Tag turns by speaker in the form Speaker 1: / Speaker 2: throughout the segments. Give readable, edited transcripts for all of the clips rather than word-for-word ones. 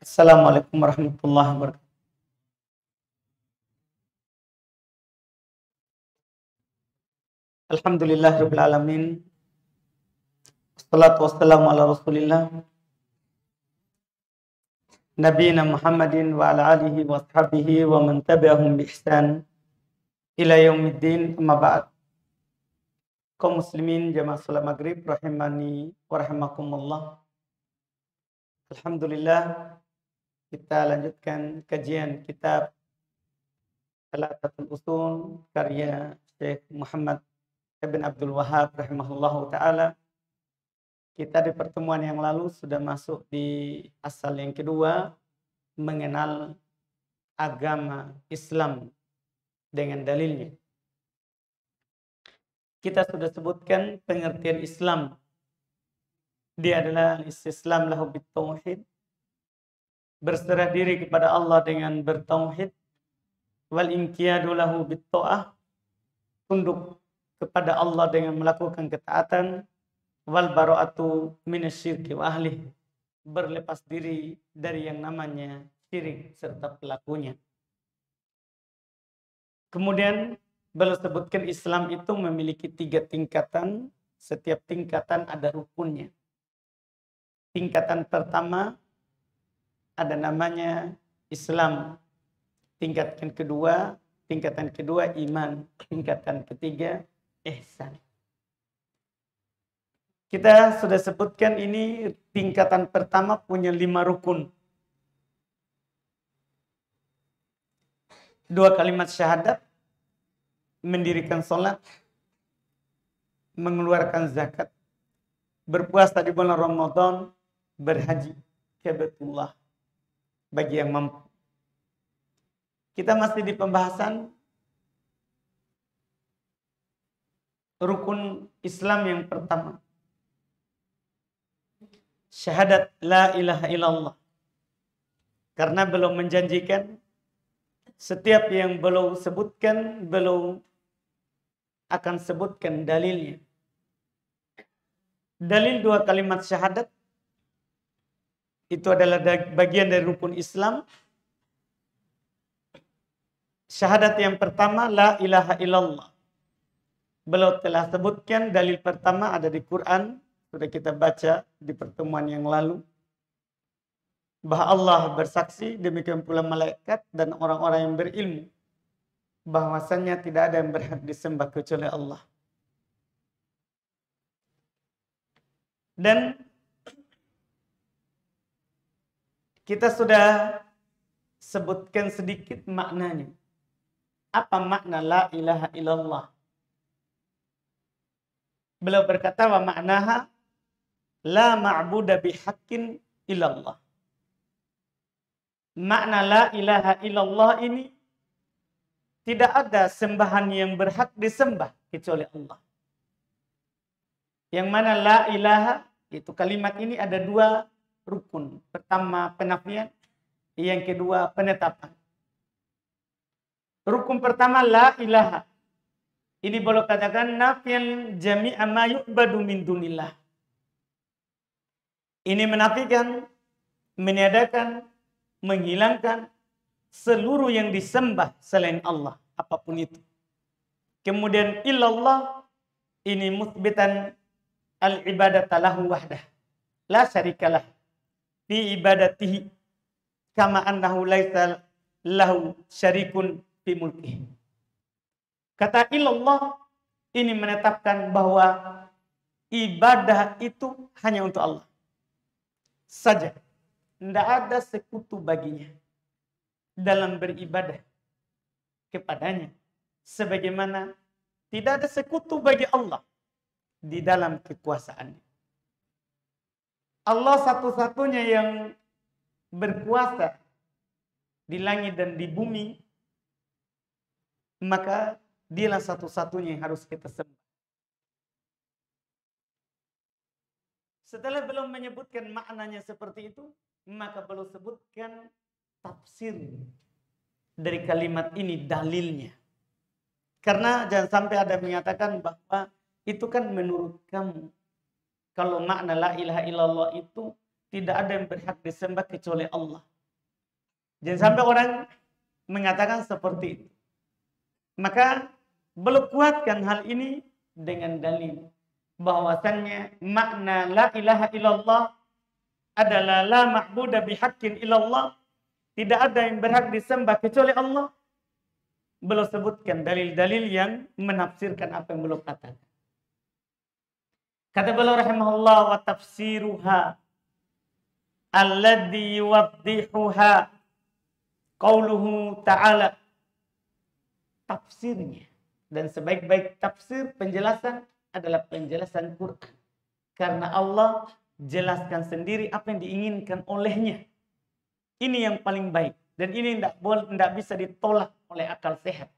Speaker 1: Assalamualaikum warahmatullahi wabarakatuh. Alhamdulillahirabbil alamin. Wassalatu wassalamu ala Rasulillah nabiyina Muhammadin wa ala alihi wa sahbihi wa man tabi'ahum bi ihsan ila yaumiddin. Amma ba'd. Kaum muslimin jamaah salat maghrib rahimani wa rahimakumullah. Alhamdulillah, kita lanjutkan kajian kitab Thalathatul Usul karya Syekh Muhammad Ibn Abdul Wahhab rahimahullahu ta'ala. Kita di pertemuan yang lalu sudah masuk di asal yang kedua, mengenal agama Islam dengan dalilnya. Kita sudah sebutkan pengertian Islam. Dia adalah istislam lahu bitauhid, berserah diri kepada Allah dengan bertauhid, wal inqiyadu lahu bitta'ah, tunduk kepada Allah dengan melakukan ketaatan, wal bara'atu minasyirki wa ahli, berlepas diri dari yang namanya syirik serta pelakunya. Kemudian beliau sebutkan Islam itu memiliki 3 tingkatan, setiap tingkatan ada rukunnya. Tingkatan pertama ada namanya Islam, tingkatan kedua iman, tingkatan ketiga ihsan. Kita sudah sebutkan ini tingkatan pertama punya 5 rukun. 2 kalimat syahadat, mendirikan sholat, mengeluarkan zakat, berpuasa di bulan Ramadan, berhaji ke Baitullah bagi yang mampu. Kita masih di pembahasan rukun Islam yang pertama. Syahadat la ilaha illallah. Karena belum menjanjikan, setiap yang belum sebutkan, belum akan sebutkan dalilnya. Dalil 2 kalimat syahadat itu adalah bagian dari rukun Islam. Syahadat yang pertama la ilaha illallah. Beliau telah sebutkan dalil pertama ada di Quran, sudah kita baca di pertemuan yang lalu, bahwa Allah bersaksi, demikian pula malaikat dan orang-orang yang berilmu, bahwasannya tidak ada yang berhak disembah kecuali Allah. Dan kita sudah sebutkan sedikit maknanya. Apa makna la ilaha illallah? Beliau berkata, wa maknaha la ma'buda bihaqqin illallah. Makna la ilaha illallah ini tidak ada sembahan yang berhak disembah kecuali Allah. Yang mana la ilaha, itu kalimat ini ada 2 rukun. Pertama penafian, yang kedua penetapan. Rukun pertama la ilaha. Ini boleh katakan nafian jami'a ma yu'badu min dunillah. Ini menafikan, meniadakan, menghilangkan seluruh yang disembah selain Allah, apapun itu. Kemudian illallah, ini musbitan al-ibadata lahu wahdah, la syarikalah fi ibadatihi, kama annahu laisa lahu syarikun fi mulkihi. Kata illallah ini menetapkan bahwa ibadah itu hanya untuk Allah saja. Tidak ada sekutu baginya dalam beribadah kepadanya. Sebagaimana tidak ada sekutu bagi Allah di dalam kekuasaannya. Allah satu-satunya yang berkuasa di langit dan di bumi, maka dialah satu-satunya yang harus kita sembah. Setelah belum menyebutkan maknanya seperti itu, maka belum sebutkan tafsir dari kalimat ini, dalilnya. Karena jangan sampai ada yang mengatakan bahwa itu kan menurut kamu. Kalau makna la ilaha illallah itu tidak ada yang berhak disembah kecuali Allah. Jangan sampai orang mengatakan seperti itu. Maka belum kuatkan hal ini dengan dalil bahwasannya makna la ilaha illallah adalah la ma'budu bihaqqin illallah, tidak ada yang berhak disembah kecuali Allah. Belum sebutkan dalil-dalil yang menafsirkan apa yang belum katakan. Kata beliau rahimahullah, wa tafsiruha alladhi yuwaddihuha qauluhu ta'ala. Tafsirnya, dan sebaik-baik tafsir penjelasan adalah penjelasan Quran. Karena Allah jelaskan sendiri apa yang diinginkan olehnya. Ini yang paling baik. Dan ini tidak bisa ditolak oleh akal sehat.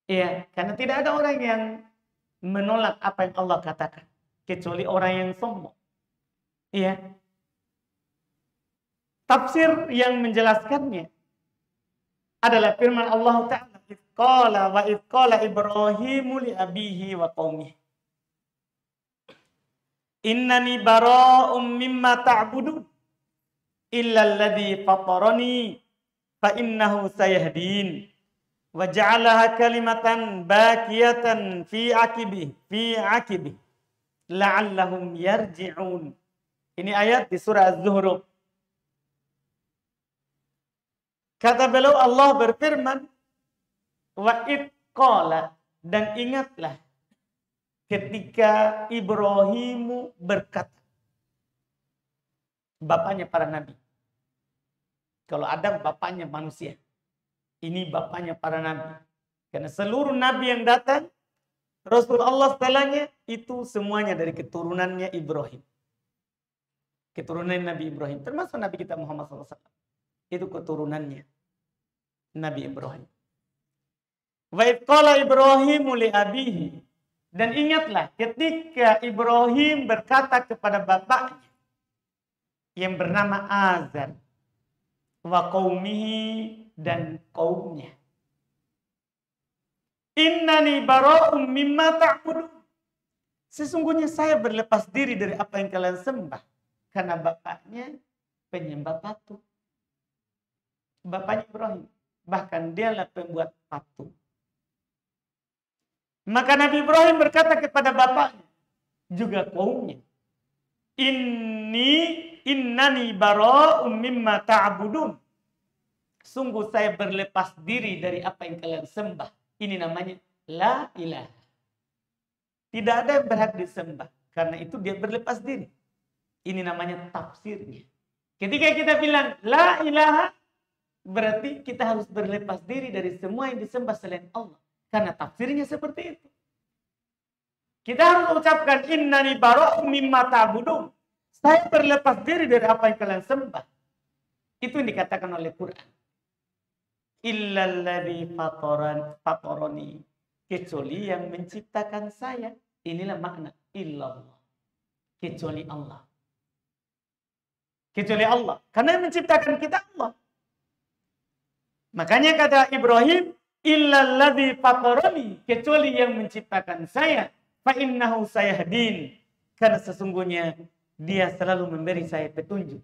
Speaker 1: Iya, karena tidak ada orang yang menolak apa yang Allah katakan. Kecuali orang yang sombong. Iya. Tafsir yang menjelaskannya adalah firman Allah Ta'ala. Qala Ibrahimu li abihi wa qaumihi. Innani bara'um mimma ta'budun illa alladhi fatarani fa innahu sayahdin wa ja'alaha kalimatan baqiyatan fi aqibi la'allahum yarji'un. Ini ayat di surah Az-Zuhruf. Kata beliau, Allah berfirman, wa id qala, dan ingatlah ketika Ibrahimu berkata. Bapaknya para nabi. Kalau Adam bapaknya manusia. Ini bapaknya para nabi. Karena seluruh nabi yang datang, Rasulullah setelahnya, itu semuanya dari keturunannya Ibrahim. Keturunan Nabi Ibrahim. Termasuk Nabi kita Muhammad SAW. Itu keturunannya Nabi Ibrahim. Wa id qala Ibrahimu li abihi. Dan ingatlah ketika Ibrahim berkata kepada bapaknya yang bernama Azar, wa qaumihi, dan kaumnya. Innani bara'um mimma ta'budun. Sesungguhnya saya berlepas diri dari apa yang kalian sembah. Karena bapaknya penyembah patung. Bapaknya Ibrahim. Bahkan dialah pembuat patung. Maka Nabi Ibrahim berkata kepada bapaknya, juga kaumnya, innani bara'um mimma ta'budun. Sungguh saya berlepas diri dari apa yang kalian sembah. Ini namanya la ilaha. Tidak ada yang berhak disembah. Karena itu dia berlepas diri. Ini namanya tafsirnya. Ketika kita bilang la ilaha, berarti kita harus berlepas diri dari semua yang disembah selain Allah. Karena tafsirnya seperti itu. Kita harus ucapkan innani bara'um mimma ta'budun. Saya berlepas diri dari apa yang kalian sembah. Itu yang dikatakan oleh Quran. Illalladzi fatarani. Kecuali yang menciptakan saya. Inilah makna illallah. Kecuali Allah. Kecuali Allah. Karena yang menciptakan kita Allah. Makanya kata Ibrahim, illalladzi fatarani, kecuali yang menciptakan saya, fa innahu sayahdin, karena sesungguhnya dia selalu memberi saya petunjuk.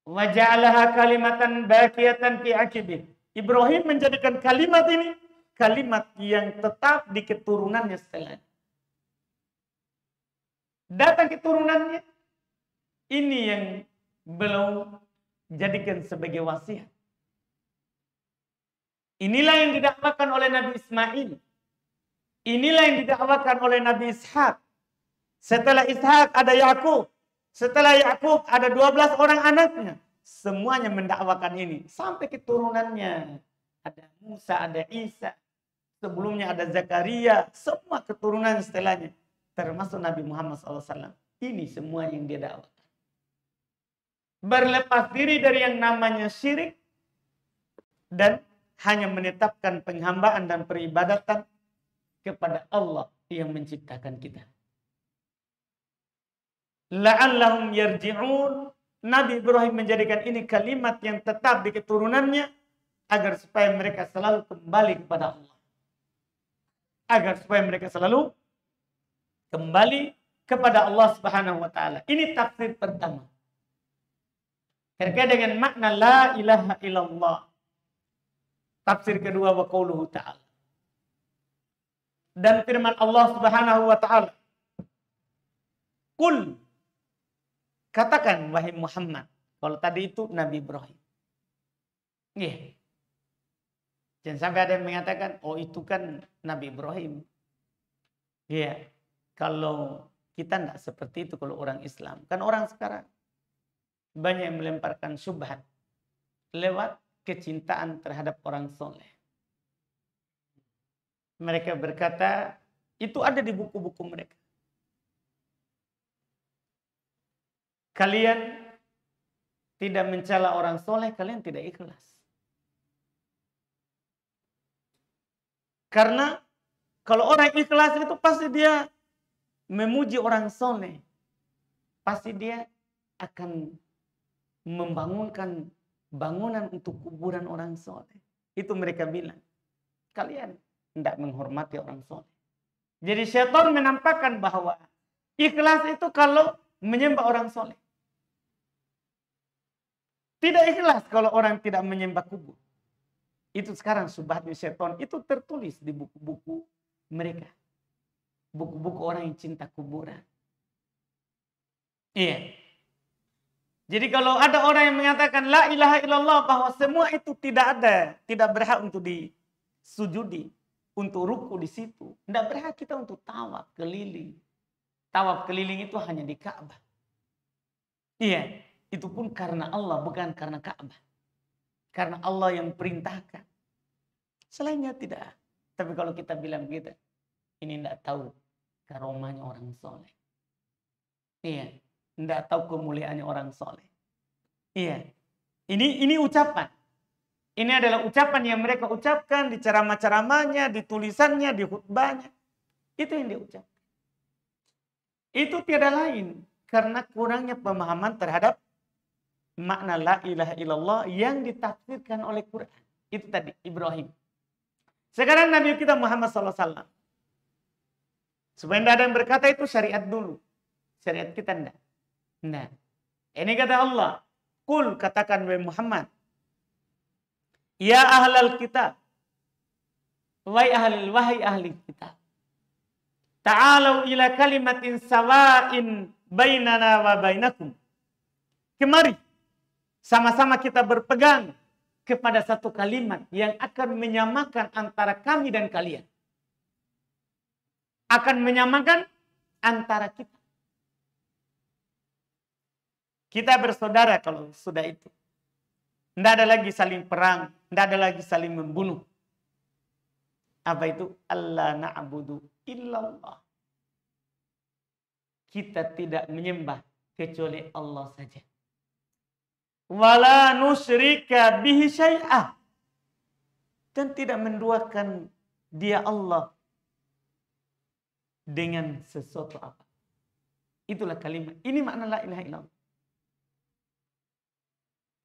Speaker 1: Wa ja'alaha kalimatan baqiyatan fi aqibi. Ibrahim menjadikan kalimat ini kalimat yang tetap di keturunannya setelahnya. Datang keturunannya, ini yang belum jadikan sebagai wasiat. Inilah yang didakwakan oleh Nabi Ismail. Inilah yang didakwakan oleh Nabi Ishak. Setelah Ishak ada Yakub. Setelah Yakub ada 12 orang anaknya. Semuanya mendakwakan ini. Sampai keturunannya. Ada Musa, ada Isa. Sebelumnya ada Zakaria. Semua keturunan setelahnya. Termasuk Nabi Muhammad SAW. Ini semua yang dia dakwakan. Berlepas diri dari yang namanya syirik. Dan hanya menetapkan penghambaan dan peribadatan kepada Allah yang menciptakan kita. La'allahum yarji'un. Nabi Ibrahim menjadikan ini kalimat yang tetap di keturunannya agar supaya mereka selalu kembali kepada Allah. Agar supaya mereka selalu kembali kepada Allah Subhanahu wa taala. Ini tafsir pertama. Terkait dengan makna la ilaha illallah. Tafsir kedua wa qauluhu ta'ala. Dan firman Allah Subhanahu wa taala. Qul, katakan wahai Muhammad. Kalau tadi itu Nabi Ibrahim. Iya. Jangan sampai ada yang mengatakan, oh itu kan Nabi Ibrahim. Iya. Kalau kita tidak seperti itu kalau orang Islam. Kan orang sekarang banyak yang melemparkan syubhat lewat kecintaan terhadap orang soleh. Mereka berkata, itu ada di buku-buku mereka. Kalian tidak mencela orang soleh, kalian tidak ikhlas. Karena kalau orang ikhlas itu pasti dia memuji orang soleh. Pasti dia akan membangunkan bangunan untuk kuburan orang soleh. Itu mereka bilang. Kalian tidak menghormati orang soleh. Jadi syaitan menampakkan bahwa ikhlas itu kalau menyembah orang soleh. Tidak ikhlas kalau orang tidak menyembah kubur. Itu sekarang subhatnya syaitan. Itu tertulis di buku-buku mereka. Buku-buku orang yang cinta kuburan. Iya. Jadi kalau ada orang yang mengatakan la ilaha illallah, bahwa semua itu tidak ada, tidak berhak untuk disujudi, untuk ruku di situ. Tidak berhak kita untuk tawaf keliling. Tawaf keliling itu hanya di Ka'bah. Iya. Itu pun karena Allah, bukan karena Ka'bah. Karena Allah yang perintahkan. Selainnya tidak. Tapi kalau kita bilang begitu, ini tidak tahu karomahnya orang soleh. Iya. Tidak tahu kemuliaannya orang soleh. Iya. Ini ucapan. Ini adalah ucapan yang mereka ucapkan di ceramah-ceramahnya, di tulisannya, di khutbahnya. Itu yang dia ucapkan. Itu tiada lain. Karena kurangnya pemahaman terhadap makna la ilaha illallah yang ditafsirkan oleh Quran. Itu tadi Ibrahim. Sekarang Nabi kita Muhammad SAW. Supaya tidak ada yang berkata itu syariat dulu. Syariat kita tidak. Nah, ini kata Allah. Qul, katakan wahai Muhammad. Ya ahlal kitab. Wahai ahli kitab. Ta'alau ila kalimatin sawa'in bainana wa bainakum. Kemari. Sama-sama kita berpegang kepada satu kalimat yang akan menyamakan antara kami dan kalian. Akan menyamakan antara kita. Kita bersaudara kalau sudah itu. Tidak ada lagi saling perang. Tidak ada lagi saling membunuh. Apa itu? Allah na'budu illallah. Kita tidak menyembah kecuali Allah saja. Wala nusyrika bihi syai'ah. Dan tidak menduakan dia Allah dengan sesuatu apa. Itulah kalimat. Ini makna la ilaha illallah.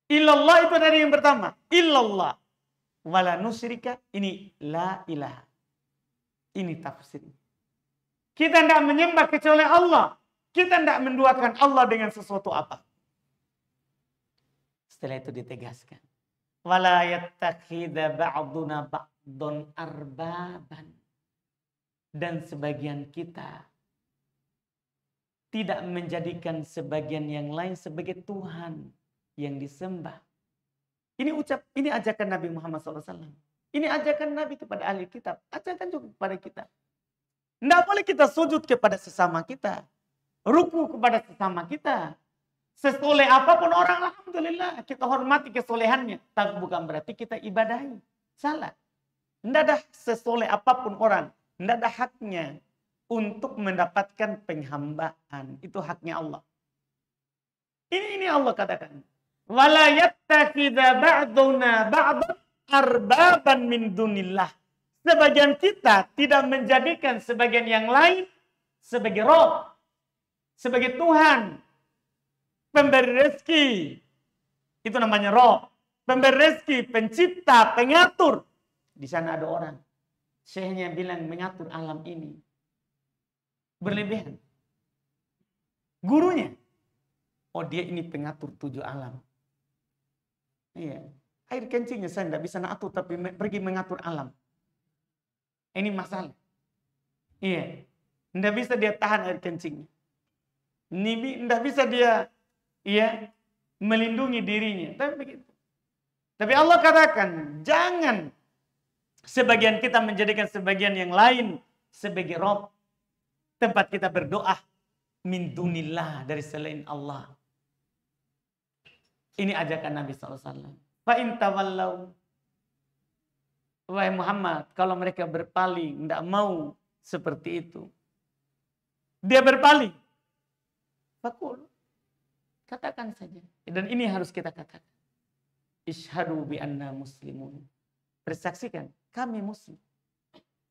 Speaker 1: Illallah itu dari yang pertama. Illallah. Wala nusyrika. Ini la ilaha. Ini tafsirnya. Kita tidak menyembah kecuali Allah. Kita tidak menduakan Allah dengan sesuatu apa. Setelah itu ditegaskan. Wala yattakhidha ba'duna ba'dun arbaban. Dan sebagian kita tidak menjadikan sebagian yang lain sebagai Tuhan yang disembah. Ini ajakan Nabi Muhammad SAW. Ini ajakan Nabi kepada ahli kitab. Ajakan juga kepada kita. Tidak boleh kita sujud kepada sesama kita. Ruku kepada sesama kita. Sesoleh apapun orang, alhamdulillah. Kita hormati kesolehannya. Tapi bukan berarti kita ibadahi. Salah. Tidak ada sesoleh apapun orang. Tidak ada haknya untuk mendapatkan penghambaan. Itu haknya Allah. Ini Allah katakan. Wala yattakhidha ba'duna ba'dan arbaban min dunillah. Sebagian kita tidak menjadikan sebagian yang lain sebagai Rob. Sebagai Tuhan. Pemberi rezeki. Itu namanya Rob. Pemberi rezeki, pencipta, pengatur. Di sana ada orang. Syekhnya bilang mengatur alam ini. Berlebihan. Gurunya. Oh dia ini pengatur 7 alam. Iya. Air kencingnya saya tidak bisa atur, tapi pergi mengatur alam. Ini masalah. Iya. Tidak bisa dia tahan air kencingnya. Tidak bisa dia melindungi dirinya. Tapi begitu. Tapi Allah katakan, jangan sebagian kita menjadikan sebagian yang lain sebagai Rob. Tempat kita berdoa min dunillah, dari selain Allah. Ini ajakan Nabi SAW. Fa in tawallau, wahai Muhammad, kalau mereka berpaling, tidak mau seperti itu. Dia berpaling. Fakul, katakan saja. Dan ini harus kita katakan. Ishhadu bi anna muslimun. Bersaksikan, kami muslim.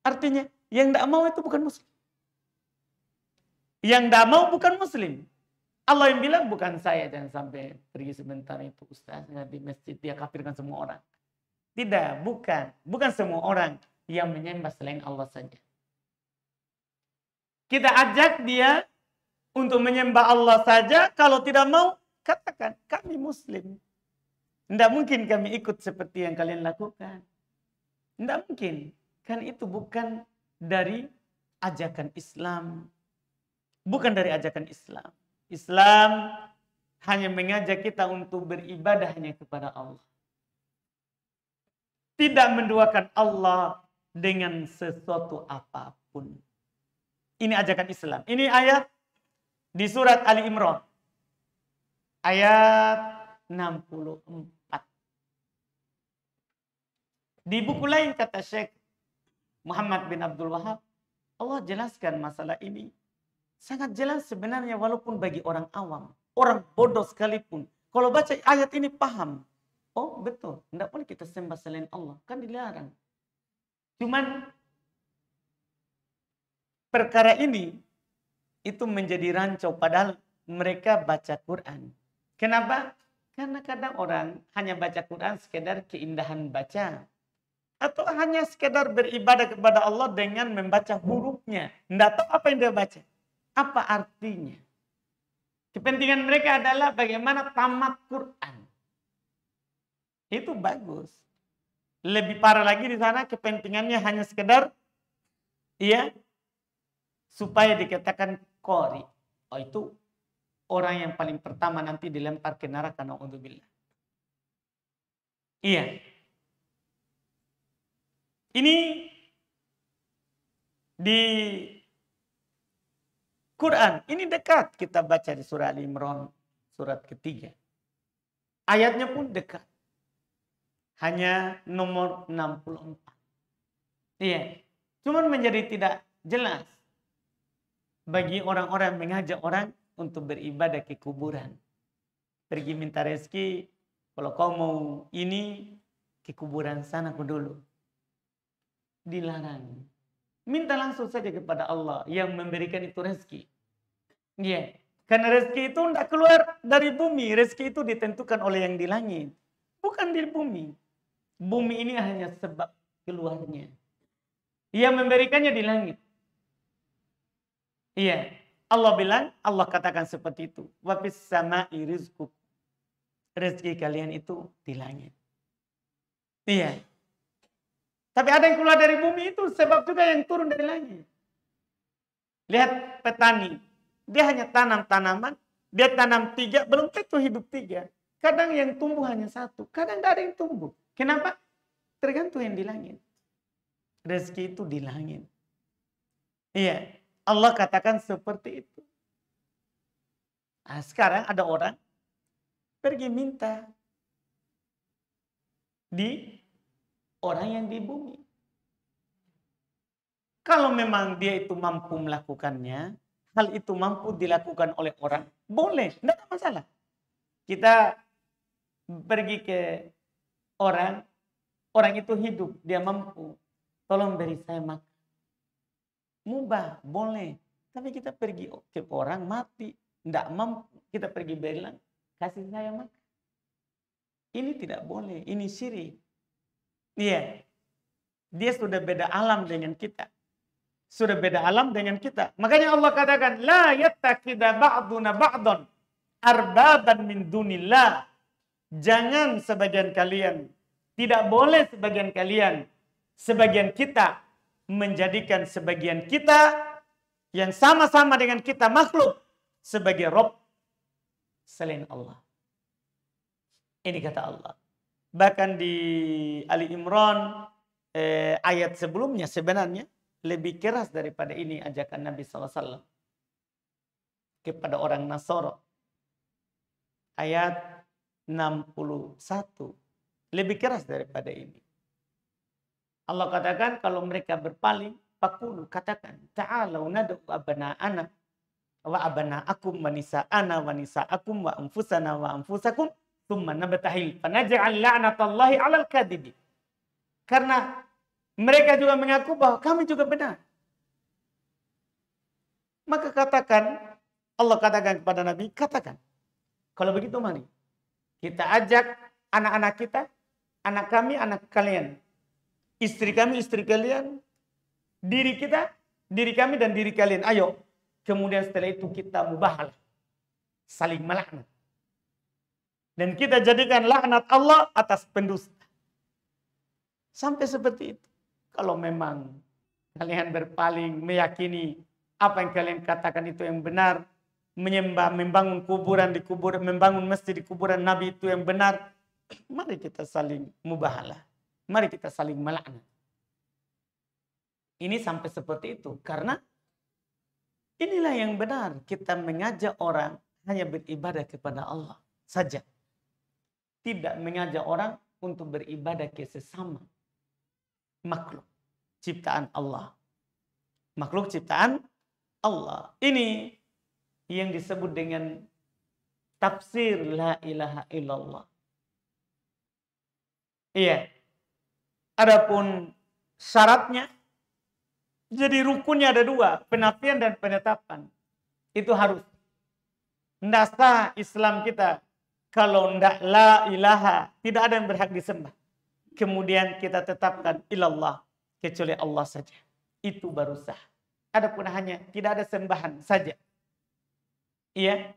Speaker 1: Artinya, yang tidak mau itu bukan muslim. Yang tidak mau bukan muslim. Allah yang bilang, bukan saya. Jangan sampai pergi sebentar itu ustaznya di masjid, dia kafirkan semua orang. Tidak, bukan. Bukan semua orang yang menyembah selain Allah saja. Kita ajak dia untuk menyembah Allah saja. Kalau tidak mau, katakan, kami muslim. Tidak mungkin kami ikut seperti yang kalian lakukan. Tidak mungkin. Kan itu bukan dari ajakan Islam. Bukan dari ajakan Islam. Islam hanya mengajak kita untuk beribadah hanya kepada Allah. Tidak menduakan Allah dengan sesuatu apapun. Ini ajakan Islam. Ini ayat di surat Ali Imran. Ayat 64. Di buku lain kata Syekh Muhammad bin Abdul Wahab, Allah jelaskan masalah ini. Sangat jelas sebenarnya walaupun bagi orang awam. Orang bodoh sekalipun. Kalau baca ayat ini paham. Oh betul, tidak boleh kita sembah selain Allah. Kan dilarang. Cuman perkara ini itu menjadi rancau padahal mereka baca Quran. Kenapa? Karena kadang orang hanya baca Quran sekedar keindahan baca. Atau hanya sekedar beribadah kepada Allah dengan membaca hurufnya. Tidak tahu apa yang dia baca. Apa artinya? Kepentingan mereka adalah bagaimana tamat Quran. Itu bagus. Lebih parah lagi di sana kepentingannya hanya sekedar supaya dikatakan qori. Oh itu orang yang paling pertama nanti dilempar ke neraka, na'udzubillah. Iya. Ini di Quran. Ini dekat kita baca di surah Al-Imran. Surat ketiga. Ayatnya pun dekat. Hanya nomor 64. Iya. Cuman menjadi tidak jelas. Bagi orang-orang mengajak orang untuk beribadah ke kuburan. Pergi minta rezeki. Kalau kau mau ini, ke kuburan sana kau dulu. Dilarang. Minta langsung saja kepada Allah yang memberikan itu rezeki. Iya. Karena rezeki itu tidak keluar dari bumi. Rezeki itu ditentukan oleh yang di langit. Bukan di bumi. Bumi ini hanya sebab keluarnya. Yang memberikannya di langit. Iya. Allah bilang, Allah katakan seperti itu. Wa fis sama'i rizqukum. Rezeki kalian itu di langit. Iya. Tapi ada yang keluar dari bumi itu sebab juga yang turun dari langit. Lihat petani. Dia hanya tanam tanaman. Dia tanam 3, belum tentu hidup 3. Kadang yang tumbuh hanya 1. Kadang tidak ada yang tumbuh. Kenapa? Tergantung yang di langit. Rezeki itu di langit. Iya. Allah katakan seperti itu. Nah, sekarang ada orang pergi minta di orang yang di bumi. Kalau memang dia itu mampu melakukannya, hal itu mampu dilakukan oleh orang, boleh, tidak ada masalah. Kita pergi ke orang itu hidup, dia mampu. Tolong beri saya makan. Mubah, boleh. Tapi kita pergi ke orang mati, tidak mampu. Kita pergi bilang, kasih saya makan. Ini tidak boleh, ini syirik. Iya. Dia sudah beda alam dengan kita. Sudah beda alam dengan kita. Makanya Allah katakan, la yattakhidha ba'duna ba'dun arbaban min dunillah. Jangan sebagian kalian, tidak boleh sebagian kita menjadikan sebagian kita yang sama-sama dengan kita makhluk sebagai Rob selain Allah. Ini kata Allah. Bahkan di Ali Imran ayat sebelumnya sebenarnya lebih keras daripada ini ajakan Nabi SAW kepada orang Nasara. Ayat 61. Lebih keras daripada ini. Allah katakan kalau mereka berpaling, faqulu, katakan, ta'alau nad'u abna'ana wa abna'akum wa nisa'ana wa nisa'akum wa anfusana wa anfusakum thumma nabtahil fanaj'al la'natallahi 'alal kadhibin. Karena mereka juga mengaku bahwa kami juga benar. Maka katakan, Allah katakan kepada Nabi, katakan, kalau begitu mari kita ajak anak-anak kita, anak kami, anak kalian, istri kami, istri kalian, diri kita, diri kami dan diri kalian. Ayo, kemudian setelah itu kita mubahalah, saling melaknat. Dan kita jadikan laknat Allah atas pendusta. Sampai seperti itu. Kalau memang kalian berpaling, meyakini apa yang kalian katakan itu yang benar, menyembah, membangun kuburan di kuburan, membangun masjid di kuburan Nabi itu yang benar, mari kita saling mubahalah. Mari kita saling melaknat. Ini sampai seperti itu. Karena inilah yang benar. Kita mengajak orang hanya beribadah kepada Allah saja. Tidak mengajak orang untuk beribadah ke sesama makhluk ciptaan Allah. Makhluk ciptaan Allah. Ini yang disebut dengan tafsir la ilaha illallah. Iya. Adapun syaratnya, jadi rukunnya ada dua, penafian dan penetapan. Itu harus. Nggak sah Islam kita kalau nggak la ilaha, tidak ada yang berhak disembah. Kemudian kita tetapkan ilallah, kecuali Allah saja. Itu baru sah. Adapun hanya tidak ada sembahan saja. Iya.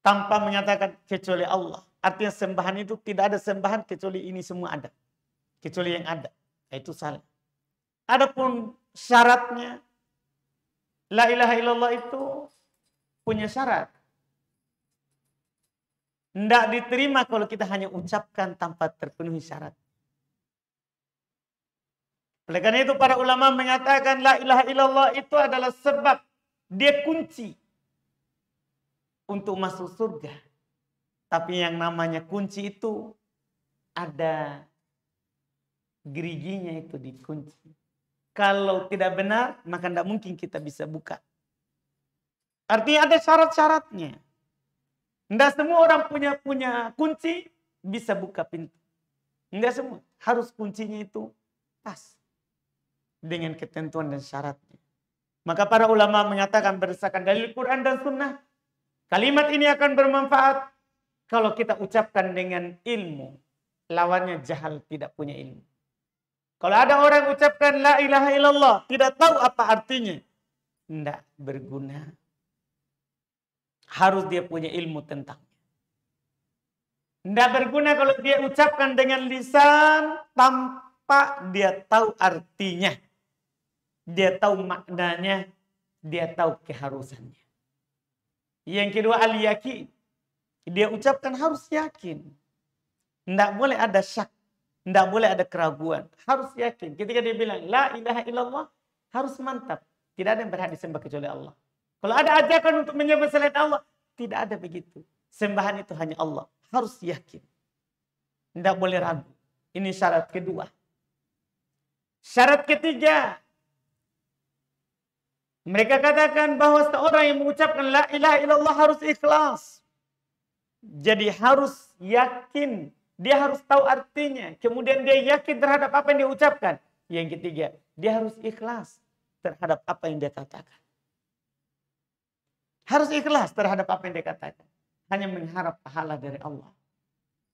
Speaker 1: Tanpa menyatakan kecuali Allah. Artinya sembahan itu tidak ada sembahan kecuali ini semua ada. Kecuali yang ada. Itu salah. Adapun syaratnya, la ilaha illallah itu punya syarat. Tidak diterima kalau kita hanya ucapkan tanpa terpenuhi syarat. Oleh karena itu para ulama mengatakan la ilaha illallah itu adalah sebab, dia kunci untuk masuk surga. Tapi yang namanya kunci itu ada geriginya, itu dikunci. Kalau tidak benar, maka tidak mungkin kita bisa buka. Artinya ada syarat-syaratnya. Tidak semua orang punya kunci bisa buka pintu. Tidak semua. Harus kuncinya itu pas dengan ketentuan dan syaratnya. Maka para ulama menyatakan berdasarkan dalil Quran dan Sunnah, kalimat ini akan bermanfaat kalau kita ucapkan dengan ilmu. Lawannya jahal, tidak punya ilmu. Kalau ada orang ucapkan la ilaha illallah, tidak tahu apa artinya, tidak berguna. Harus dia punya ilmu tentangnya. Tidak berguna kalau dia ucapkan dengan lisan tanpa dia tahu artinya. Dia tahu maknanya, dia tahu keharusannya. Yang kedua, al-yakin. Dia ucapkan harus yakin. Tidak boleh ada syak. Tidak boleh ada keraguan. Harus yakin. Ketika dia bilang, la ilaha illallah, harus mantap. Tidak ada yang berhak disembah kecuali Allah. Kalau ada ajakan untuk menyembah selain Allah, tidak ada begitu. Sembahan itu hanya Allah. Harus yakin. Tidak boleh ragu. Ini syarat kedua. Syarat ketiga. Mereka katakan bahwa seorang yang mengucapkan la ilaha illallah harus ikhlas. Jadi harus yakin. Dia harus tahu artinya. Kemudian dia yakin terhadap apa yang dia ucapkan. Yang ketiga, dia harus ikhlas terhadap apa yang dia katakan. Harus ikhlas terhadap apa yang dia katakan. Hanya mengharap pahala dari Allah.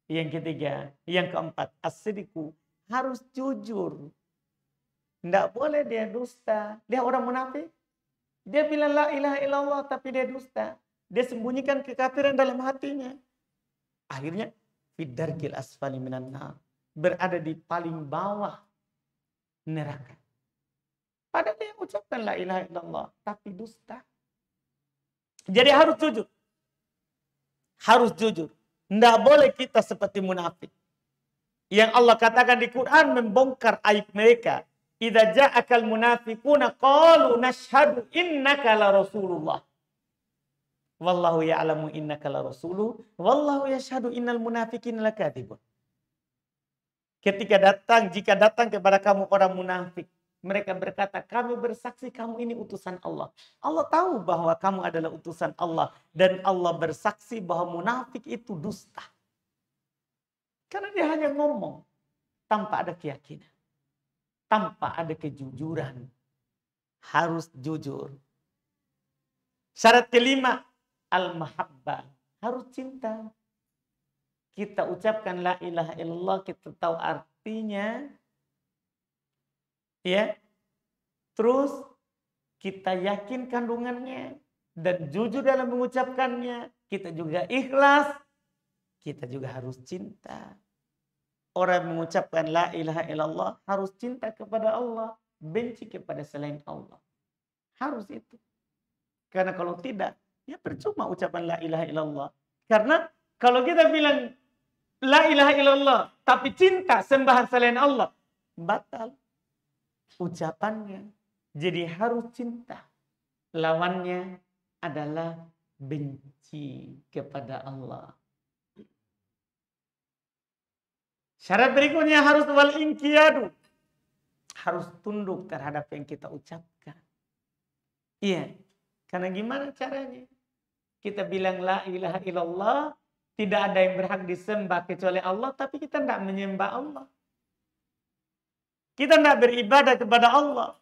Speaker 1: Yang ketiga, yang keempat, as-sidqu, harus jujur. Tidak boleh dia dusta. Dia orang munafik. Dia bilang la ilaha illallah tapi dia dusta. Dia sembunyikan kekafiran dalam hatinya. Akhirnya fidarkil asfali minan nar, berada di paling bawah neraka. Padahal dia ucapkan la ilaha illallah, tapi dusta. Jadi harus jujur. Harus jujur. Tidak boleh kita seperti munafik. Yang Allah katakan di Quran membongkar aib mereka. Idza ja'akal munafiquna qalu nashhadu innaka la rasulullah. Wallahu ya'lamu innaka la rasuluh. Wallahu yashhadu innal munafiqina lakadzibun. Jika datang kepada kamu orang munafik, mereka berkata, kami bersaksi kamu ini utusan Allah. Allah tahu bahwa kamu adalah utusan Allah. Dan Allah bersaksi bahwa munafik itu dusta. Karena dia hanya ngomong tanpa ada keyakinan. Tanpa ada kejujuran. Harus jujur. Syarat kelima, al-mahabbah. Harus cinta. Kita ucapkan la ilaha illallah, kita tahu artinya. Ya. Terus kita yakin kandungannya dan jujur dalam mengucapkannya. Kita juga ikhlas. Kita juga harus cinta. Orang yang mengucapkan la ilaha illallah harus cinta kepada Allah, benci kepada selain Allah. Harus itu. Karena kalau tidak, ya percuma ucapan la ilaha illallah. Karena kalau kita bilang la ilaha illallah tapi cinta sembahan selain Allah, batal ucapannya. Jadi harus cinta. Lawannya adalah benci kepada Allah. Syarat berikutnya harus wal inqiyadu. Harus tunduk terhadap yang kita ucapkan. Iya. Karena gimana caranya? Kita bilang la ilaha illallah, tidak ada yang berhak disembah kecuali Allah, tapi kita tidak menyembah Allah. Kita tidak beribadah kepada Allah.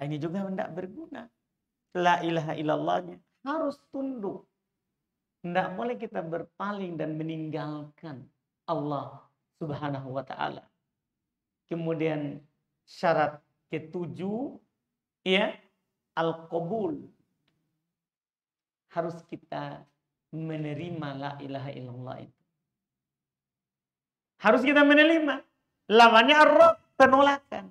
Speaker 1: Ini juga tidak berguna. La ilaha illallahnya harus tunduk. Tidak boleh kita berpaling dan meninggalkan Allah Subhanahu wa ta'ala. Kemudian syarat ketujuh, ya, al-qabul. Harus kita menerima la ilaha illallah itu. Harus kita menerima. Lawannya ar-rad, penolakan.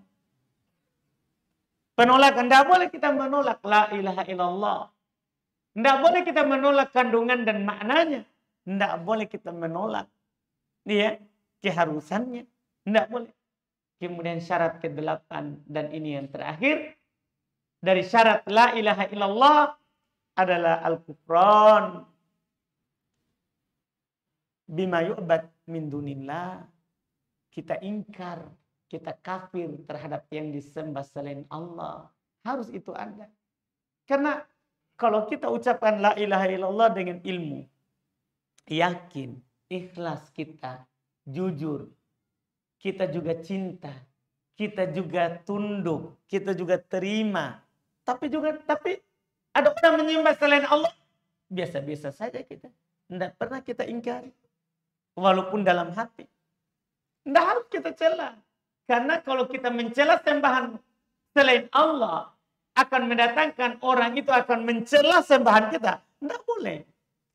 Speaker 1: Penolakan. Tidak boleh kita menolak la ilaha illallah. Tidak boleh kita menolak kandungan dan maknanya. Tidak boleh kita menolak, ya, keharusannya. Tidak boleh. Kemudian syarat ke-8, dan ini yang terakhir. Dari syarat la ilaha illallah adalah al-kufran bima yu'bad min dunillah. Kita ingkar, kita kafir terhadap yang disembah selain Allah. Harus itu ada. Karena kalau kita ucapkan la ilaha illallah dengan ilmu, yakin, ikhlas kita, jujur, kita juga cinta, kita juga tunduk, kita juga terima. Tapi ada orang menyembah selain Allah, biasa-biasa saja kita. Tidak pernah kita ingkari. Walaupun dalam hati. Tidak harus kita cela. Karena kalau kita mencela sembahan selain Allah, akan mendatangkan orang itu akan mencela sembahan kita. Tidak boleh.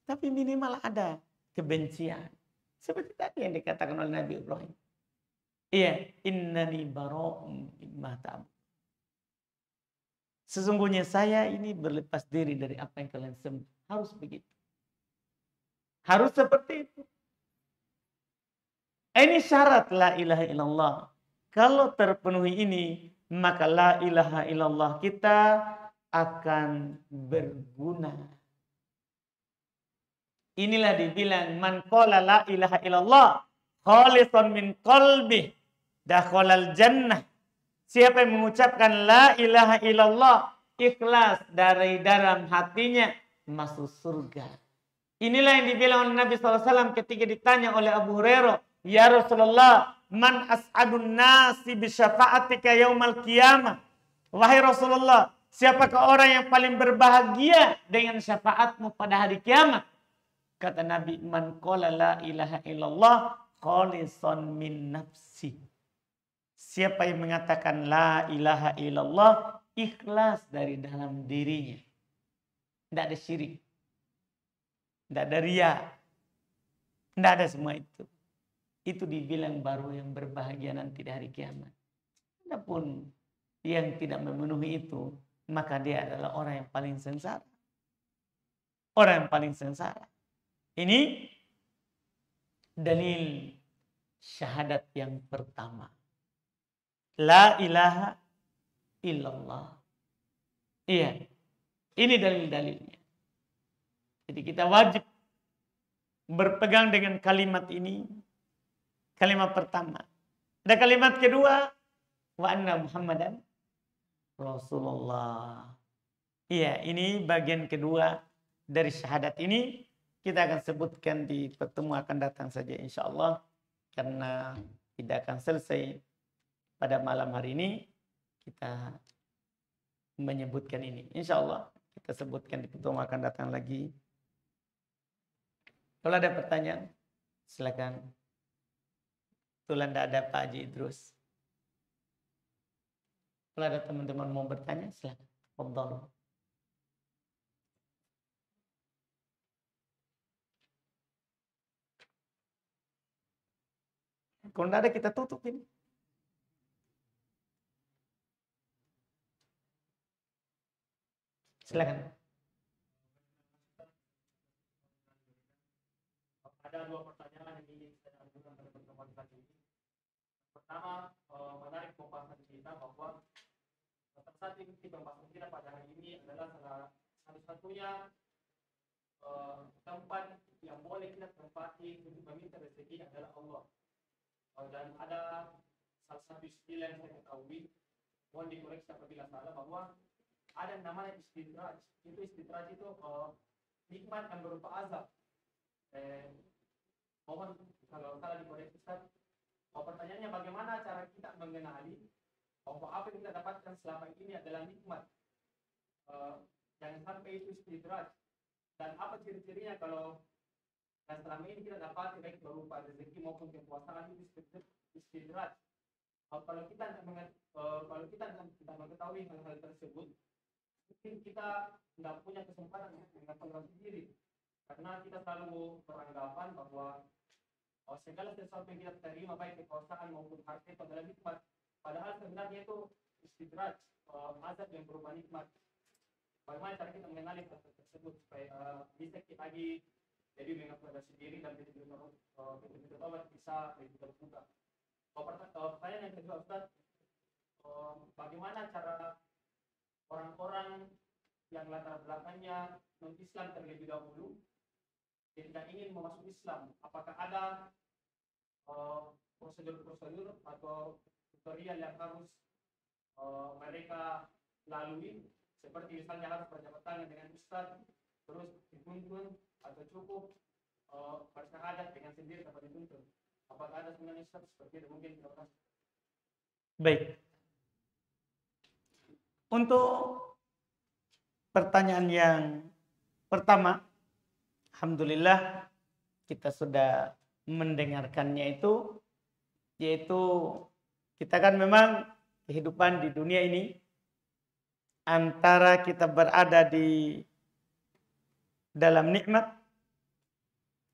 Speaker 1: Tapi minimal ada kebencian. Seperti tadi yang dikatakan oleh Nabi Ibrahim. Iya, innani bara'um mimma ta'bud. Sesungguhnya saya ini berlepas diri dari apa yang kalian sembah. Harus begitu. Harus seperti itu. Ini syarat la ilaha illallah. Kalau terpenuhi ini, maka la ilaha illallah kita akan berguna. Inilah dibilang man qala la ilaha illallah khalisan min qalbi dakhalal jannah. Siapa yang mengucapkan la ilaha illallah ikhlas dari dalam hatinya masuk surga. Inilah yang dibilang oleh Nabi SAW ketika ditanya oleh Abu Hurairah, ya Rasulullah, man as'adun nasi bisyafa'atika yaumal qiyamah. Wahai Rasulullah, siapakah orang yang paling berbahagia dengan syafaatmu pada hari kiamat? Kata Nabi, man qala la ilaha illallah khalisan min nafsi. Siapa yang mengatakan la ilaha illallah ikhlas dari dalam dirinya. Tidak ada syirik. Tidak ada riya. Tidak ada semua itu. Itu dibilang baru yang berbahagia nanti di hari kiamat. Adapun yang tidak memenuhi itu, maka dia adalah orang yang paling sengsara. Orang yang paling sengsara. Ini dalil syahadat yang pertama. La ilaha illallah. Iya. Ini dalil-dalilnya. Jadi kita wajib berpegang dengan kalimat ini. Kalimat pertama. Ada kalimat kedua. Wa anna Muhammadan Rasulullah. Iya, ini bagian kedua dari syahadat ini. Kita akan sebutkan di pertemuan akan datang saja insya Allah. Karena tidak akan selesai pada malam hari ini. Kita menyebutkan ini. Insya Allah kita sebutkan di pertemuan akan datang lagi. Kalau ada pertanyaan, silakan. Kebetulan tidak ada Pak Haji Idrus. Kalau ada teman-teman mau bertanya, silakan. Fadhal. Kalau tidak ada, kita tutup ini. Silakan.
Speaker 2: Ada dua pertanyaan yang ingin saya ajukan pada pertemuan kali ini. Pertama, menarik pembahasan kita bahwa saat ini pembahasan kita pada hari ini adalah satu-satunya tempat yang boleh kita tempati untuk meminta rezeki adalah Allah. Dan ada salah satu istilah yang saya ketahui, mohon dikoreksi apabila salah, bahwa ada yang namanya istidraj. Istidraj itu nikmat yang berupa azab. Mohon kalau salah dikoreksi Ustaz. Pertanyaannya, bagaimana cara kita mengenali bahwa apa yang kita dapatkan selama ini adalah nikmat? Jangan sampai itu istidraj. Dan apa ciri-cirinya kalau yang selama ini kita dapat baik berupa rezeki maupun kekuasaan itu istidraj. Kalau kita tidak mengetahui hal-hal tersebut, mungkin kita tidak punya kesempatan untuk mengetahui sendiri. Karena kita selalu beranggapan bahwa segala sesuatu yang kita terima baik kekuasaan maupun harta itu adalah nikmat. Padahal sebenarnya itu istidraj, azab yang berupa nikmat. Bagaimana cara kita mengenali hal tersebut supaya bisa kita lagi jadi mengaku pada sendiri dan betul-betul tobat bisa lebih terbuka. Pertanyaan yang kedua Ustaz, bagaimana cara orang-orang yang latar belakangnya non-Islam terlebih dahulu ketika ingin memasuki Islam, apakah ada prosedur-prosedur atau tutorial yang harus mereka lalui, seperti misalnya harus berjabat tangan dengan ustaz, terus dituntun atau cukup bersyahadat dengan sendiri dapat dituntun? Apakah ada sebenarnya ustaz seperti itu? Mungkin kita.
Speaker 1: Baik. Untuk pertanyaan yang pertama, alhamdulillah kita sudah mendengarkannya itu, yaitu kita kan memang kehidupan di dunia ini antara kita berada di dalam nikmat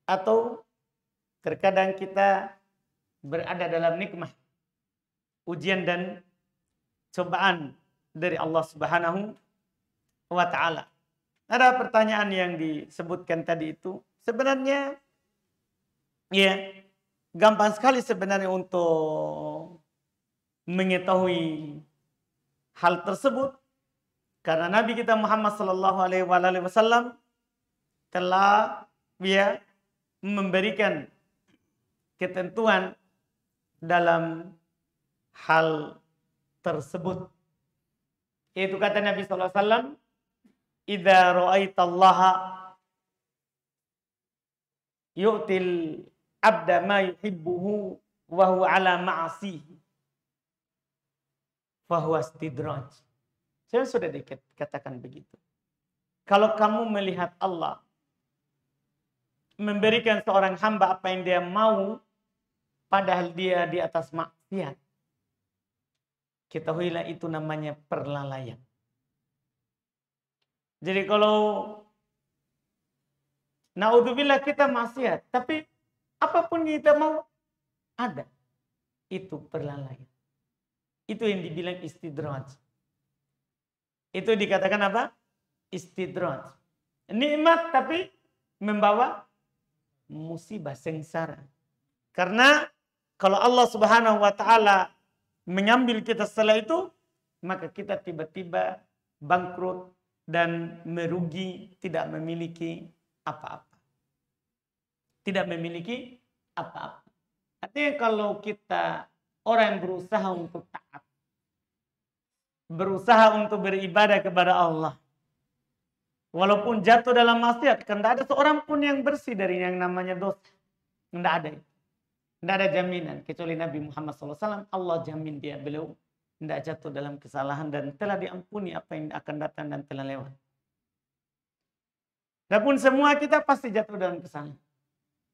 Speaker 1: atau terkadang kita berada dalam nikmat, ujian dan cobaan dari Allah Subhanahu wa ta'ala. Ada pertanyaan yang disebutkan tadi itu sebenarnya ya gampang sekali sebenarnya untuk mengetahui hal tersebut, karena Nabi kita Muhammad sallallahu alaihi wasallam telah memberikan ketentuan dalam hal tersebut. Itu kata Nabi sallallahu alaihi wasallam, "Idza ra'aitallaha yu'til abda ma yuhibbuhu wa huwa ala ma'asihi fa huwa istidraj." Saya sudah dikatakan begitu. Kalau kamu melihat Allah memberikan seorang hamba apa yang dia mau, padahal dia di atas maksiat, ketahuilah itu namanya perlalaian. Jadi kalau naudzubillah kita maksiat, tapi apapun kita mau ada. Itu perlalaian. Itu yang dibilang istidraj. Itu dikatakan apa? Istidraj. Nikmat tapi membawa musibah, sengsara. Karena kalau Allah Subhanahu wa taala mengambil kita setelah itu, maka kita tiba-tiba bangkrut dan merugi, tidak memiliki apa-apa. Tidak memiliki apa-apa. Artinya kalau kita orang yang berusaha untuk taat, berusaha untuk beribadah kepada Allah, walaupun jatuh dalam maksiat, kan tidak ada seorang pun yang bersih dari yang namanya dosa. Tidak ada. Tidak ada jaminan. Kecuali Nabi Muhammad SAW, Allah jamin dia, beliau tidak jatuh dalam kesalahan dan telah diampuni apa yang akan datang dan telah lewat. Adapun semua kita pasti jatuh dalam kesalahan.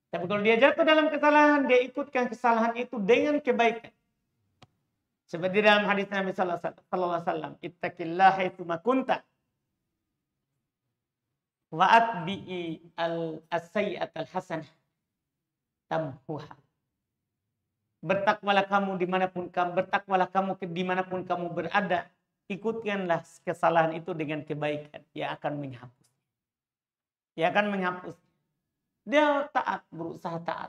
Speaker 1: Tapi kalau dia jatuh dalam kesalahan, dia ikutkan kesalahan itu dengan kebaikan. Seperti dalam hadis Nabi sallallahu alaihi wasallam, "Ittaqillaha haitsu ma kunta wa atbi'i as-sayyi'atal hasanah tamhuha." Bertakwalah kamu dimanapun kamu berada, ikutkanlah kesalahan itu dengan kebaikan. Ia akan menghapus. Ia akan menghapus. Dia taat, berusaha taat.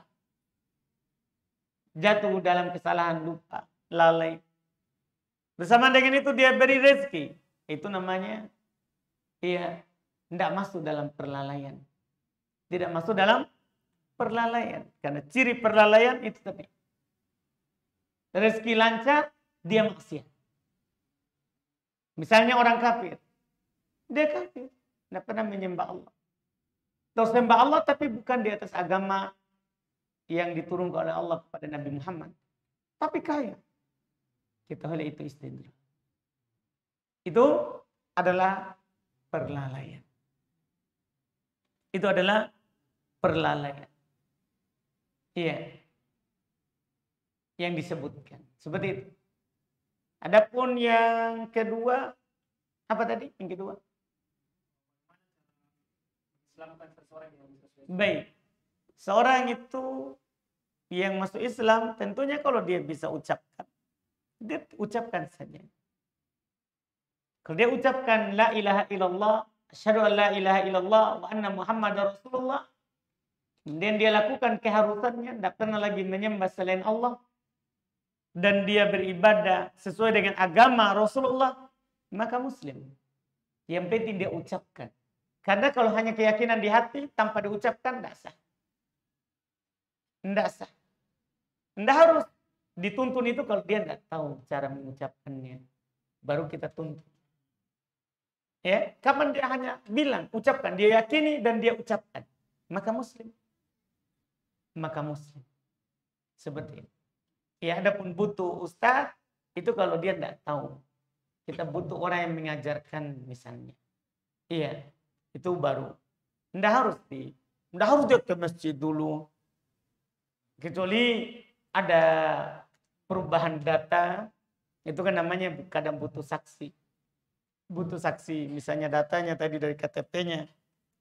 Speaker 1: Jatuh dalam kesalahan, lupa, lalai. Bersama dengan itu dia beri rezeki. Itu namanya dia tidak masuk dalam perlalaian. Tidak masuk dalam perlalaian. Karena ciri perlalaian itu tadi. Rezeki lancar, dia maksiat. Misalnya orang kafir. Dia kafir. Tidak pernah menyembah Allah. Terus sembah Allah tapi bukan di atas agama yang diturunkan oleh Allah kepada Nabi Muhammad. Tapi kaya. Kita oleh itu istidraj. Itu adalah perlalaian. Itu adalah perlalaian. Iya. Yang disebutkan. Seperti itu. Adapun yang kedua, apa tadi? Yang kedua? Baik. Seorang itu yang masuk Islam, tentunya kalau dia bisa ucapkan, dia ucapkan saja. Kalau dia ucapkan la ilaha illallah, asyhadu an la ilaha illallah wa anna muhammadar rasulullah, kemudian dia lakukan keharusannya, tidak pernah lagi menyembah selain Allah, dan dia beribadah sesuai dengan agama Rasulullah, maka muslim. Yang penting dia ucapkan. Karena kalau hanya keyakinan di hati tanpa diucapkan, tidak sah. Tidak sah. Tidak harus dituntun itu kalau dia tidak tahu cara mengucapkannya. Baru kita tuntun. Ya, kapan dia hanya bilang, ucapkan, dia yakini dan dia ucapkan, maka muslim. Maka muslim. Seperti itu. Ya, adapun butuh ustaz, itu kalau dia tidak tahu. Kita butuh orang yang mengajarkan misalnya. Iya, itu baru. Tidak harus dia ke masjid dulu. Kecuali ada perubahan data, itu kan namanya kadang butuh saksi. Butuh saksi, misalnya datanya tadi dari KTP-nya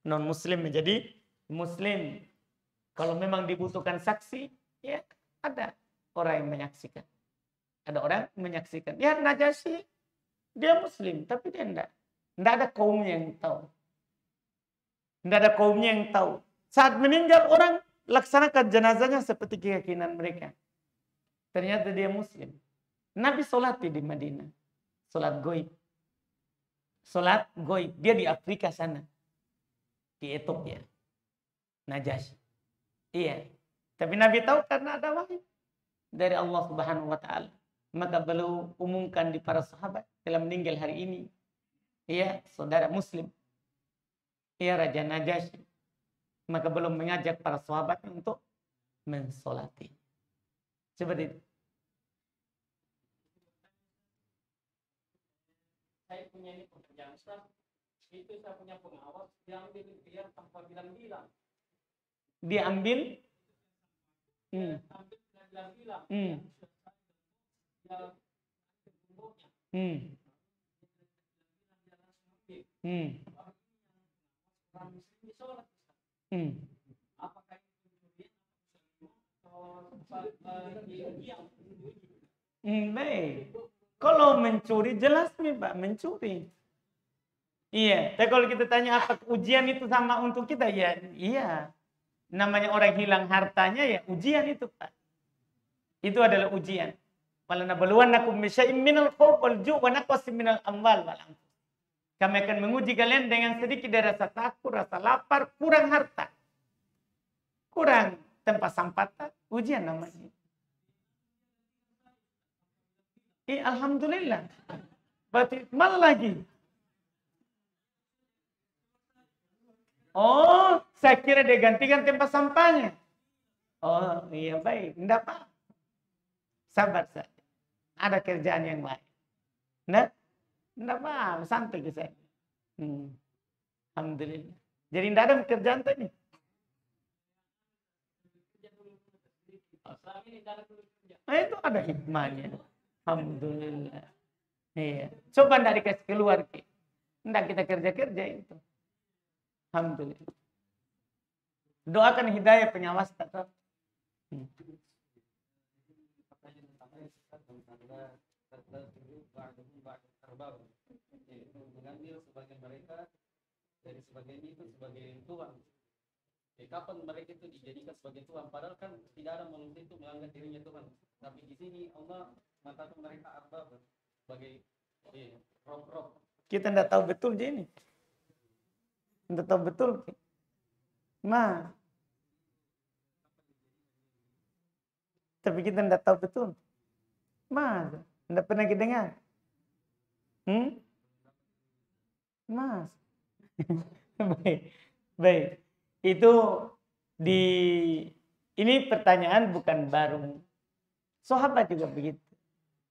Speaker 1: non muslim menjadi muslim. Kalau memang dibutuhkan saksi, ya ada orang yang menyaksikan. Ada orang menyaksikan. Ya Najasyi, dia muslim, tapi dia enggak. Enggak ada kaumnya yang tahu. Enggak ada kaumnya yang tahu. Saat meninggal orang laksanakan jenazahnya seperti keyakinan mereka. Ternyata dia muslim. Nabi sholat di Madinah. Sholat goib. Sholat goib. Dia di Afrika sana. Di Ethiopia. Najasyi. Iya. Tapi Nabi tahu karena ada wahyu dari Allah Subhanahu wa taala. Maka beliau umumkan di para sahabat telah meninggal hari ini. Iya, saudara muslim. Iya, Raja Najasyi. Maka belum mengajak para sahabat untuk mensolati. Seperti itu.
Speaker 2: Saya punya ini pekerjaan Ustaz. Itu saya punya pengawas, dia ambil dia tanpa bilang-bilang.
Speaker 1: Dia ambil?
Speaker 2: Ambil bilang-bilang. Orang muslim sholat. Apakah itu
Speaker 1: Baik. Kalau mencuri jelas nih Pak, mencuri. Iya, tapi kalau kita tanya apa ujian itu sama untuk kita, ya iya. Namanya orang hilang hartanya ya ujian itu Pak. Itu adalah ujian. Walanabluwannakum bisyai'im minal khawfi wal ju' wa naqsin minal amwal wal anfus. Kami akan menguji kalian dengan sedikit dari rasa takut, rasa lapar, kurang harta. Kurang tempat sampatan, ujian namanya. Alhamdulillah. Berarti malah lagi. Oh, saya kira dia gantikan tempat sampahnya. Oh, iya baik. Enggak apa. Sabar saja. Ada kerjaan yang lain. Enggak apa. Santai ke saya. Alhamdulillah. Jadi enggak ada kerjaan tadi. Itu ada hikmahnya. Alhamdulillah. Iya. Coba enggak dikasih keluar. Enggak kita kerja-kerja itu. Alhamdulillah. Doakan hidayah penyawas tak.
Speaker 2: Mengambil sebagian mereka dari sebagian itu sebagai Tuhan. Kapan mereka itu dijadikan sebagai Tuhan? Padahal kan tidak ada manusia itu menganggap dirinya Tuhan. Tapi di sini Allah mengatakan mereka arbab sebagai roh-roh.
Speaker 1: Kita tidak tahu betul ini. Tidak tahu betul. Tapi kita tidak tahu betul. Tidak pernah kita dengar. Mas. Baik. Itu ini pertanyaan bukan baru. Sahabat juga begitu.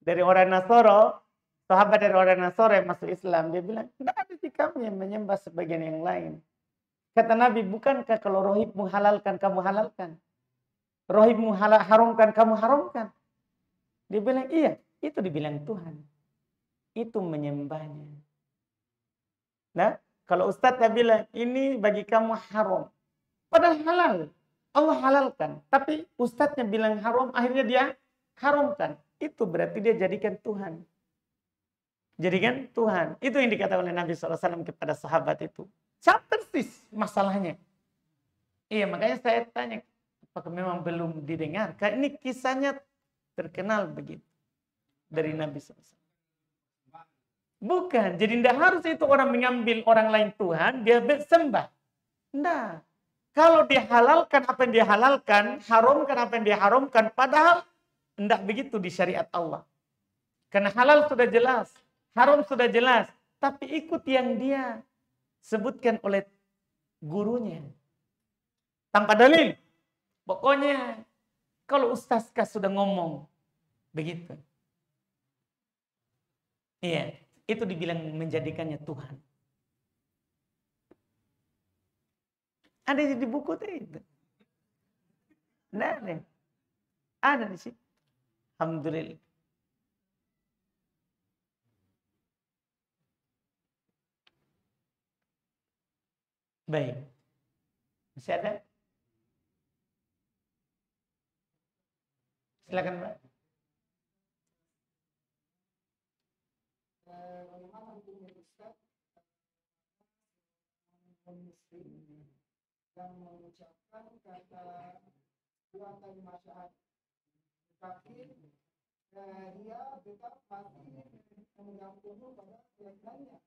Speaker 1: Dari orang Nasoro, sahabat dari orang Nasoro yang masuk Islam, dia bilang, tidak ada di kami yang menyembah sebagian yang lain. Kata Nabi, bukankah kalau rohibmu halalkan, kamu halalkan? Rohibmu haramkan, kamu haramkan? Dia bilang, iya, itu dibilang Tuhan. Itu menyembahnya. Nah, kalau Ustadz bilang, ini bagi kamu haram. Padahal halal. Allah halalkan. Tapi Ustadznya bilang haram, akhirnya dia haramkan. Itu berarti dia jadikan Tuhan. Jadikan Tuhan. Itu yang dikatakan oleh Nabi SAW kepada sahabat itu. Sangat persis masalahnya. Iya, makanya saya tanya, apakah memang belum didengar? Karena ini kisahnya terkenal begitu. Dari Nabi SAW. Bukan. Jadi tidak harus itu orang mengambil orang lain Tuhan, dia bersembah. Tidak. Kalau dihalalkan apa yang dihalalkan, haramkan apa yang diharamkan, padahal tidak begitu di syariat Allah. Karena halal sudah jelas, haram sudah jelas, tapi ikut yang dia sebutkan oleh gurunya. Tanpa dalil. Pokoknya kalau ustazkah sudah ngomong begitu. Iya, itu dibilang menjadikannya Tuhan. Ada di buku itu. Nah, ada di situ. Alhamdulillah. Baik. Masih ada? Silakan, Mbak.
Speaker 3: Bagaimana hukumnya Ustaz yang mengucapkan kata dua kalimat syahadat, tapi dia tetap masih memegang teguh pada keyakinannya,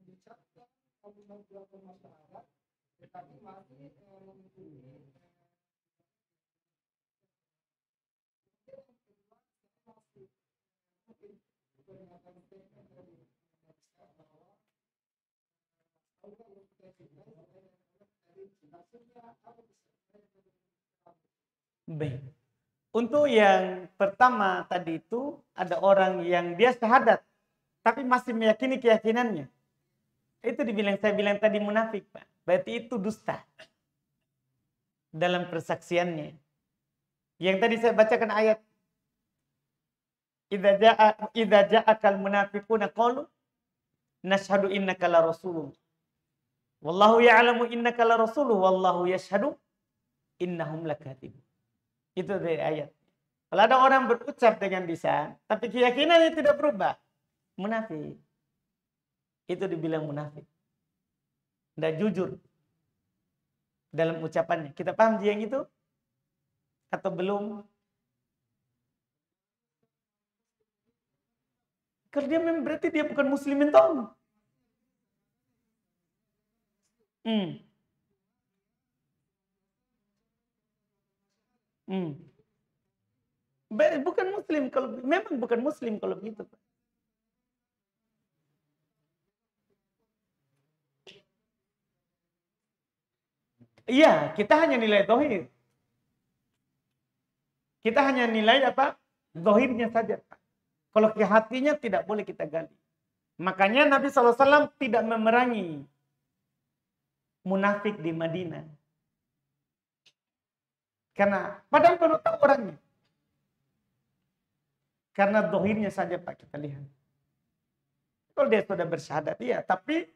Speaker 3: mengucapkan kalimat dua kalimat syahadat, tetapi masih mengikuti
Speaker 1: Baik. Untuk yang pertama tadi itu ada orang yang dia syahadat tapi masih meyakini keyakinannya. Itu saya bilang tadi munafik, Pak. Berarti itu dusta dalam persaksiannya. Yang tadi saya bacakan ayat idza ja'akal munafiquna qalu nashhadu innaka la rasulullah. Wallahu ya'lamu innaka la rasuluh wallahu yashhadu innahum lakadzibun. Itu dari ayat. Kalau ada orang berucap dengan lisan, tapi keyakinannya tidak berubah, munafik. Itu dibilang munafik. Tidak jujur dalam ucapannya. Kita paham yang itu? Atau belum? Kalau dia memang berarti dia bukan muslimin toh. Bukan muslim kalau memang bukan muslim kalau begitu. Iya, kita hanya nilai zahir. Kita hanya nilai apa? Zahirnya saja. Kalau ke hatinya tidak boleh kita gali. Makanya Nabi SAW tidak memerangi munafik di Madinah. Karena padahal baru tahu orangnya. Karena zahirnya saja Pak kita lihat. Kalau dia sudah bersyahadat, iya. Tapi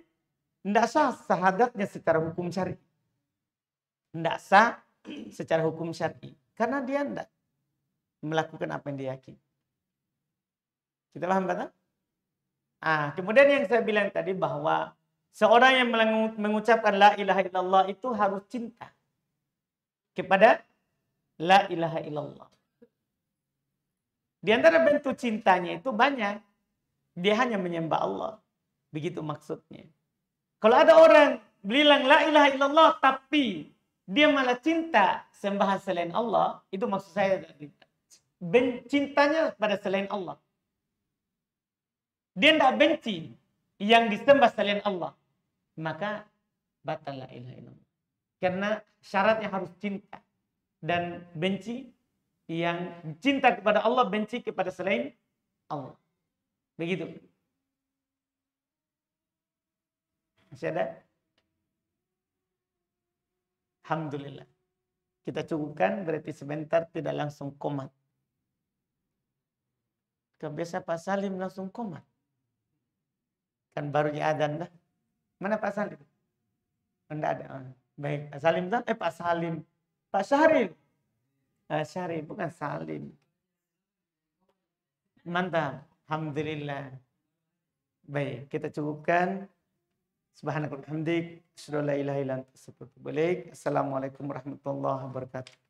Speaker 1: tidak sah syahadatnya secara hukum syar'i. Tidak sah secara hukum syar'i. Karena dia tidak melakukan apa yang dia yakini. Kita paham tak? Kemudian yang saya bilang tadi bahwa seorang yang mengucapkan la ilaha illallah itu harus cinta kepada la ilaha illallah. Di antara bentuk cintanya itu banyak. Dia hanya menyembah Allah. Begitu maksudnya. Kalau ada orang bilang la ilaha illallah tapi dia malah cinta sembahan selain Allah, itu maksud saya cintanya pada selain Allah. Dia tidak benci yang disembah selain Allah, maka batal la ilaha illallah. Karena syaratnya harus cinta dan benci yang cinta kepada Allah, benci kepada selain Allah. Begitu. Masih ada? Alhamdulillah. Kita cukupkan, berarti sebentar tidak langsung komat. Kebiasa Pak Salim langsung komat. Kan barunya adzan dah. Mana Pak Salim? Tidak ada. Baik, Pak Salim dah. Pak Salim. Pak Syahril. Syahril, bukan Salim. Mantap. Alhamdulillah. Baik, kita cukupkan. Subhanakallahumma hamdik, asyhadu an la ilaha illa anta astaghfiruka wa atubu ilaik. Assalamualaikum warahmatullahi wabarakatuh.